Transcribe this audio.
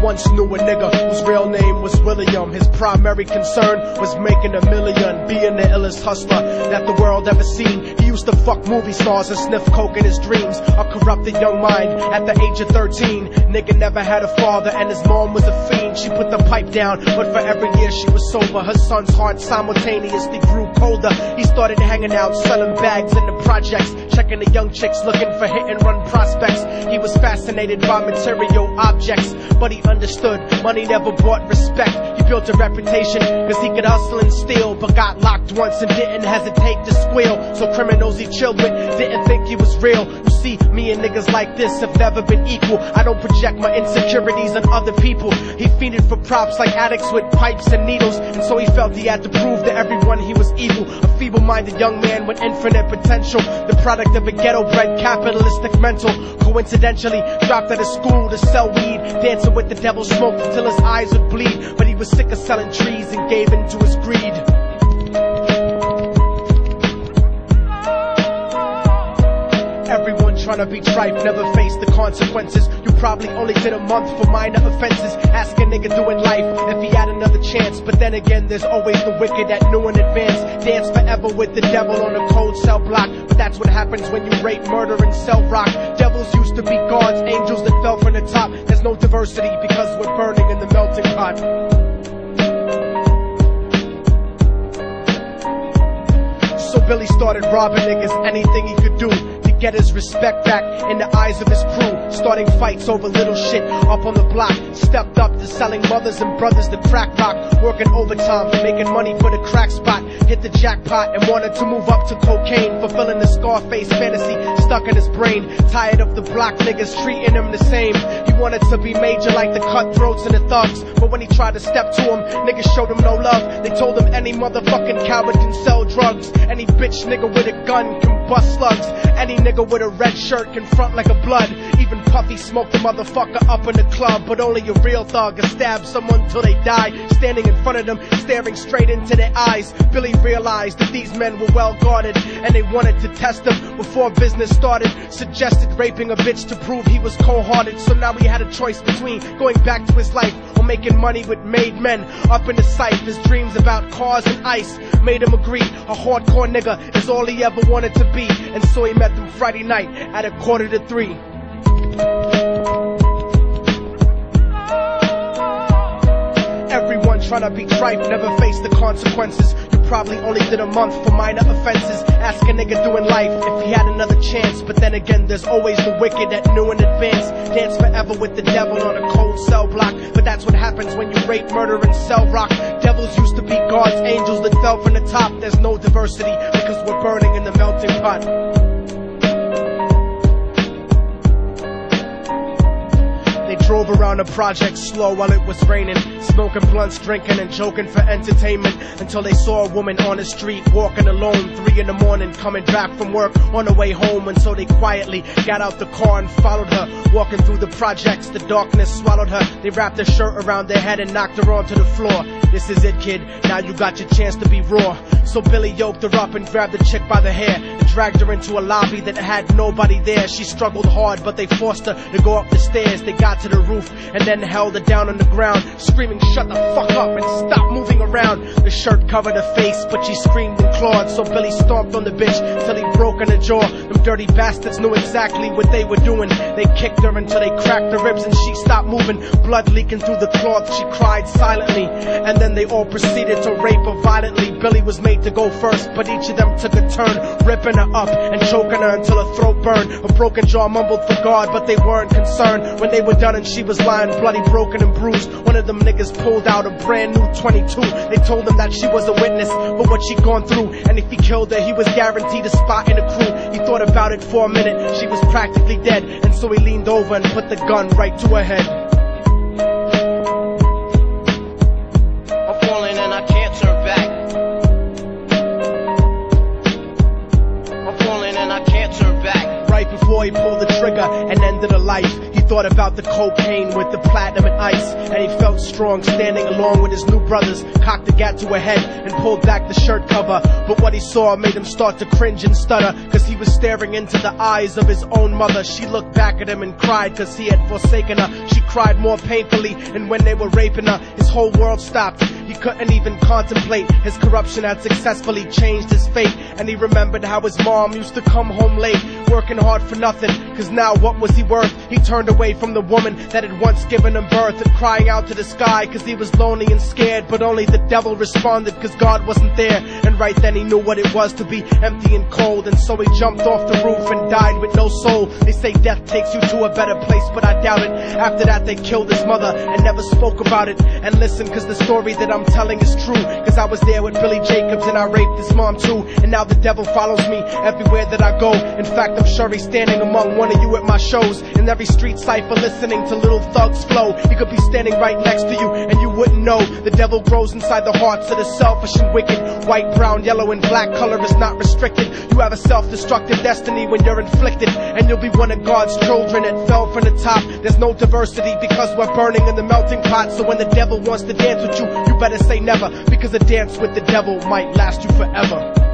once knew a nigga whose real name was William. His primary concern was making $1 million, being the illest hustler that the world ever seen. He used to fuck movie stars and sniff coke in his dreams. A corrupted young mind at the age of 13. Nigga never had a father and his mom was a fiend. She put the pipe down, but for every year she was sober, her son's heart simultaneously grew colder. He started hanging out, selling bags in the projects, checking the young chicks looking for hit and run prospects. He was fascinated by material objects, but he understood money never brought respect. He built a reputation cause he could hustle and steal, but got locked once and didn't hesitate to squeal. So criminals he chilled with didn't think he was real. You see, me and niggas like this have never been equal. I don't project my insecurities on other people. He fiended for props like addicts with pipes and needles, and so he felt he had to prove to everyone he was evil. A feeble-minded young man with infinite potential, the product of a ghetto-bred capitalistic mental. Coincidentally dropped out of school to sell weed, dancing with the devil, smoked until his eyes would bleed. But he was sick of selling trees and gave in to his greed. Everyone trying to be tripe never faced the consequences. You probably only did a month for minor offenses. Ask a nigga doing life if he had another chance. But then again, there's always the wicked that knew in advance. Dance forever with the devil on a cold cell block. But that's what happens when you rape, murder, and sell rock. Devils used to be gods, angels that fell from the top. There's no diversity because we're burning in the melting pot. So Billy started robbing niggas, anything he could do to get his respect back in the eyes of his crew. Starting fights over little shit up on the block. Stepped up to selling mothers and brothers the crack rock. Working overtime, making money for the crack spot. Hit the jackpot and wanted to move up to cocaine, fulfilling the Scarface fantasy stuck in his brain. Tired of the block niggas treating him the same. He wanted to be major like the cutthroats and the thugs, but when he tried to step to him, niggas showed him no love. They told him any motherfucking coward can sell drugs. Any bitch nigga with a gun can bust slugs. Any nigga with a red shirt can front like a blood. Even Puffy smoked the motherfucker up in the club, but only a real thug can stab someone till they die. Standing in front of them, staring straight into their eyes, Billy realized that these men were well guarded, and they wanted to test him before business started. Suggested raping a bitch to prove he was cold-hearted. So now he had a choice between going back to his life or making money with made men. Up in the sight, his dreams about cars and ice made him agree a hardcore nigga is all he ever wanted to be. And so he met them Friday night at 2:45. Everyone trying to be tripe never faced the consequences. You probably only did a month for minor offenses. Ask a nigga doing life if he had another chance. But then again, there's always the wicked that knew in advance. Dance forever with the devil on a cold cell block. But that's what happens when you rape, murder, and sell rock. Devils used to be gods, angels that fell from the top. There's no diversity because we're burning in the melting pot. They drove around the project slow while it was raining, smoking blunts, drinking and joking for entertainment, until they saw a woman on the street walking alone, 3 in the morning, coming back from work on her way home. And so they quietly got out the car and followed her. Walking through the projects, the darkness swallowed her. They wrapped her shirt around their head and knocked her onto the floor. This is it, kid, now you got your chance to be raw. So Billy yoked her up and grabbed the chick by the hair and dragged her into a lobby that had nobody there. She struggled hard, but they forced her to go up the stairs. They got to the roof and then held her down on the ground, screaming, "Shut the fuck up and stop moving around." The shirt covered her face, but she screamed and clawed. So Billy stomped on the bitch till he broke in her jaw. Them dirty bastards knew exactly what they were doing. They kicked her until they cracked her ribs and she stopped moving. Blood leaking through the cloth, she cried silently. And then they all proceeded to rape her violently. Billy was made to go first, but each of them took a turn, ripping her up and choking her until her throat burned. Her broken jaw mumbled for God, but they weren't concerned. When they were done and she was lying bloody, broken and bruised, one of them niggas pulled out a brand new 22. They told him that she was a witness for what she'd gone through, and if he killed her, he was guaranteed a spot in the crew. He thought about it for a minute, she was practically dead, and so he leaned over and put the gun right to her head. I'm falling and I can't turn back. I'm falling and I can't turn back. right before he pulled the trigger and ended a life. He thought about the cocaine with the platinum and ice, and he felt strong standing along with his new brothers, cocked the gat to a head and pulled back the shirt cover. But what he saw made him start to cringe and stutter, cause he was staring into the eyes of his own mother. She looked back at him and cried cause he had forsaken her. She cried more painfully, and when they were raping her, his whole world stopped. He couldn't even contemplate. His corruption had successfully changed his fate, and he remembered how his mom used to come home late, working hard for nothing, cause now what was he worth? He turned away from the woman that had once given him birth, and crying out to the sky cause he was lonely and scared. But only the devil responded cause God wasn't there, and right then he knew what it was to be empty and cold. And so he jumped off the roof and died with no soul. They say death takes you to a better place, but I doubt it. After that they killed his mother and never spoke about it. And listen, cause the story that I'm telling is true, cause I was there with Billy Jacobs and I raped his mom too. And now the devil follows me everywhere that I go. In fact, I'm sure he's standing among one of you at my shows, in every street cipher listening to little thugs flow. He could be standing right next to you and you wouldn't know. The devil grows inside the hearts of the selfish and wicked. White, brown, yellow and black color is not restricted. You have a self-destructive destiny when you're inflicted, and you'll be one of God's children that fell from the top. There's no diversity because we're burning in the melting pot. So when the devil wants to dance with you, you better say never, because a dance with the devil might last you forever.